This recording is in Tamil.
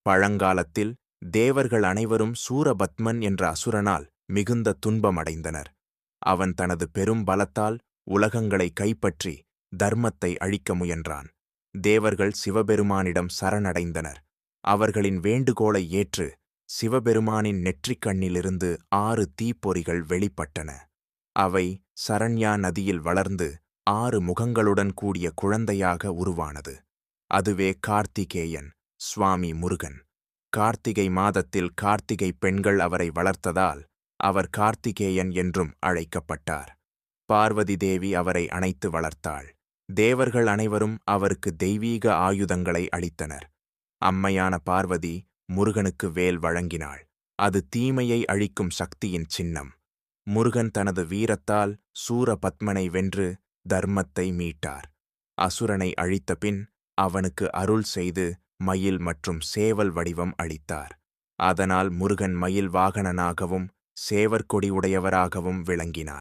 பழங்காலத்தில் தேவர்கள் அனைவரும் சூரபத்மன் என்ற அசுரனால் மிகுந்த துன்பமடைந்தனர். அவன் தனது பெரும் பலத்தால் உலகங்களை கைப்பற்றி தர்மத்தை அழிக்க முயன்றான். தேவர்கள் சிவபெருமானிடம் சரணடைந்தனர். அவர்களின் வேண்டுகோளை ஏற்று சிவபெருமானின் நெற்றிக் கண்ணிலிருந்து 6 தீப்பொறிகள் வெளிப்பட்டன. அவை சரண்யா நதியில் வளர்ந்து 6 முகங்களுடன் கூடிய குழந்தையாக உருவானது. அதுவே கார்த்திகேயன், சுவாமி முருகன். கார்த்திகை மாதத்தில் கார்த்திகை பெண்கள் அவரை வளர்த்ததால் அவர் கார்த்திகேயன் என்றும் அழைக்கப்பட்டார். பார்வதி தேவி அவரை அணைத்து வளர்த்தாள். தேவர்கள் அனைவரும் அவருக்கு தெய்வீக ஆயுதங்களை அளித்தனர். அம்மையான பார்வதி முருகனுக்கு வேல் வழங்கினாள். அது தீமையை அழிக்கும் சக்தியின் சின்னம். முருகன் தனது வீரத்தால் சூரபத்மனை வென்று தர்மத்தை மீட்டார். அசுரனை அழித்த பின் அவனுக்கு அருள் செய்து மயில் மற்றும் சேவல் வடிவம் அளித்தார். அதனால் முருகன் மயில் வாகனனாகவும் சேவற்கொடி உடையவராகவும் விளங்கினார்.